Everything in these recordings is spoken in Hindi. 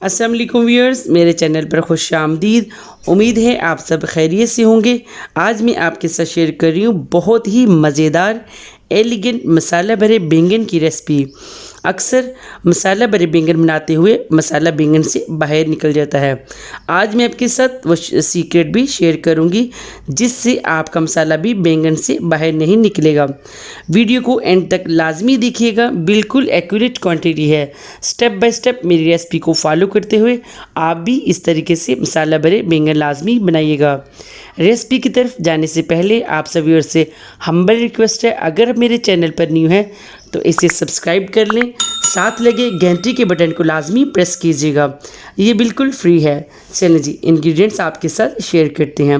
अस्सलाम वालेकुम व्यूअर्स, मेरे चैनल पर खुश आमदीद। उम्मीद है आप सब खैरियत से होंगे। आज मैं आपके साथ शेयर कर रही हूँ बहुत ही मज़ेदार एलिगेंट मसाला भरे बैंगन की रेसिपी। अक्सर मसाला भरे बैंगन बनाते हुए मसाला बैंगन से बाहर निकल जाता है। आज मैं आपके साथ वो सीक्रेट भी शेयर करूंगी जिससे आपका मसाला भी बैंगन से बाहर नहीं निकलेगा। वीडियो को एंड तक लाजमी देखिएगा, बिल्कुल एक्यूरेट क्वांटिटी है। स्टेप बाय स्टेप मेरी रेसिपी को फॉलो करते हुए आप भी इस तरीके से मसाला भरे बैंगन लाजमी बनाइएगा। रेसिपी की तरफ जाने से पहले आप सभी से हम्बल रिक्वेस्ट है, अगर आप मेरे चैनल पर न्यू है तो इसे सब्सक्राइब कर लें, साथ लगे घंटी के बटन को लाजमी प्रेस कीजिएगा, ये बिल्कुल फ्री है। चलिए जी इंग्रेडिएंट्स आपके साथ शेयर करते हैं।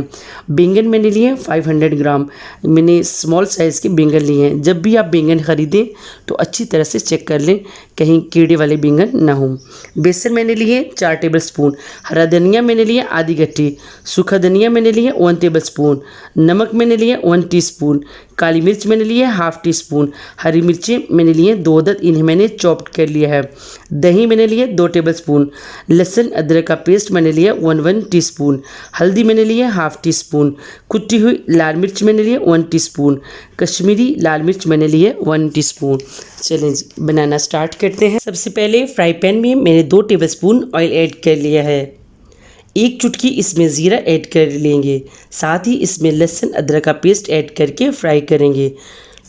बैंगन मैंने लिए हैं 500 ग्राम, मैंने स्मॉल साइज़ के बैंगन लिए हैं। जब भी आप बैंगन ख़रीदें तो अच्छी तरह से चेक कर लें कहीं कीड़े वाले बैंगन ना हों। बेसन मैंने लिए 4 टेबल स्पून, हरा धनिया मैंने लिया आधी गट्ठी, सूखा धनिया मैंने लिया 1 टेबल स्पून, नमक मैंने लिया 1 टीस्पून, काली मिर्च मैंने लिया हाफ टी स्पून, हरी मिर्चें मैंने लिए 2 अदद, इन्हें मैंने चॉप्ड कर लिया है। दही मैंने लिया 2 टेबल स्पून, लहसुन अदरक का पेस्ट मैंने लिया 1 टीस्पून, हल्दी मैंने लिया हाफ टी स्पून, कुटी हुई लाल मिर्च मैंने लिया 1 टीस्पून, कश्मीरी लाल मिर्च मैंने लिया 1 टीस्पून। चलें बनाना स्टार्ट करते हैं। सबसे पहले फ्राई पैन में मैंने 2 टेबल स्पून ऑयल ऐड कर लिया है। 1 चुटकी इसमें ज़ीरा ऐड कर लेंगे, साथ ही इसमें लहसुन अदरक का पेस्ट ऐड करके फ्राई करेंगे।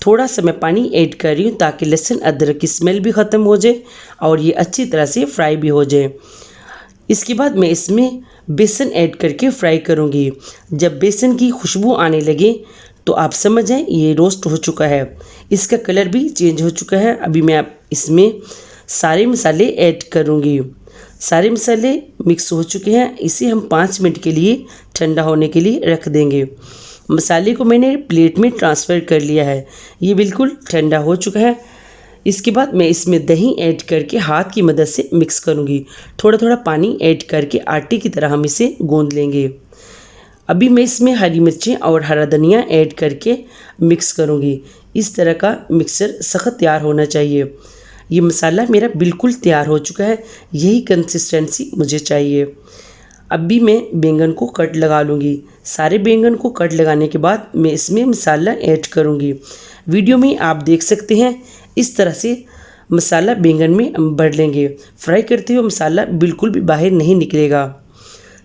थोड़ा सा मैं पानी ऐड कर रही हूँ ताकि लहसुन अदरक की स्मेल भी ख़त्म हो जाए और ये अच्छी तरह से फ्राई भी हो जाए। इसके बाद मैं इसमें बेसन ऐड करके फ्राई करूँगी। जब बेसन की खुशबू आने लगे तो आप समझ जाएं ये रोस्ट हो चुका है, इसका कलर भी चेंज हो चुका है। अभी मैं इसमें सारे मसाले ऐड करूँगी। सारे मसाले मिक्स हो चुके हैं, इसे हम 5 मिनट के लिए ठंडा होने के लिए रख देंगे। मसाले को मैंने प्लेट में ट्रांसफ़र कर लिया है, ये बिल्कुल ठंडा हो चुका है। इसके बाद मैं इसमें दही ऐड करके हाथ की मदद से मिक्स करूँगी। थोड़ा थोड़ा पानी ऐड करके आटे की तरह हम इसे गूंद लेंगे। अभी मैं इसमें हरी मिर्चें और हरा धनिया ऐड करके मिक्स करूँगी। इस तरह का मिक्सचर सख्त तैयार होना चाहिए। ये मसाला मेरा बिल्कुल तैयार हो चुका है, यही कंसिस्टेंसी मुझे चाहिए। अभी मैं बैंगन को कट लगा लूँगी। सारे बैंगन को कट लगाने के बाद मैं इसमें मसाला ऐड करूँगी। वीडियो में आप देख सकते हैं इस तरह से मसाला बैंगन में भर लेंगे। फ्राई करते हुए मसाला बिल्कुल भी बाहर नहीं निकलेगा।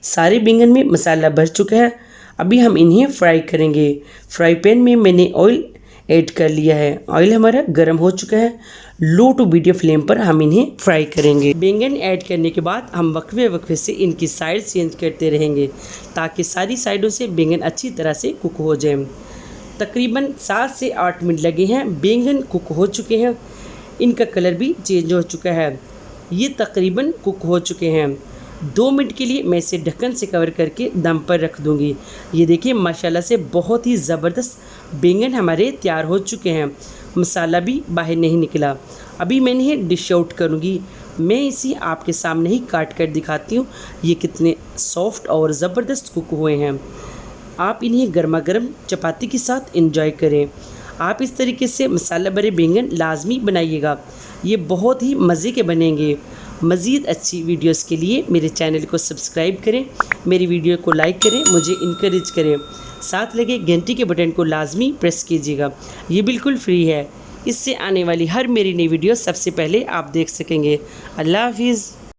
सारे बैंगन में मसाला भर चुका है, अभी हम इन्हें फ्राई करेंगे। फ्राई पैन में मैंने ऑयल ऐड कर लिया है, ऑयल हमारा गर्म हो चुका है। लो टू मीडियम फ्लेम पर हम इन्हें फ्राई करेंगे। बैंगन ऐड करने के बाद हम वक्फे वक्फे से इनकी साइड चेंज करते रहेंगे ताकि सारी साइडों से बैंगन अच्छी तरह से कुक हो जाए। तकरीबन 7 से 8 मिनट लगे हैं, बैंगन कुक हो चुके हैं, इनका कलर भी चेंज हो चुका है, ये तकरीबन कुक हो चुके हैं। 2 मिनट के लिए मैं इसे ढक्कन से कवर करके दम पर रख दूंगी। ये देखिए माशाल्लाह से बहुत ही ज़बरदस्त बैंगन हमारे तैयार हो चुके हैं, मसाला भी बाहर नहीं निकला। अभी मैं इन्हें डिश आउट करूँगी। मैं इसे आपके सामने ही काट कर दिखाती हूँ ये कितने सॉफ्ट और ज़बरदस्त कुक हुए हैं। आप इन्हें गर्मा गर्म चपाती के साथ एंजॉय करें। आप इस तरीके से मसाला भरे बैंगन लाजमी बनाइएगा, ये बहुत ही मज़े के बनेंगे। मज़ीद अच्छी वीडियोस के लिए मेरे चैनल को सब्सक्राइब करें, मेरी वीडियो को लाइक करें, मुझे इनकरेज करें, साथ लगे घंटी के बटन को लाजमी प्रेस कीजिएगा, ये बिल्कुल फ्री है। इससे आने वाली हर मेरी नई वीडियो सबसे पहले आप देख सकेंगे। अल्लाह हाफिज़।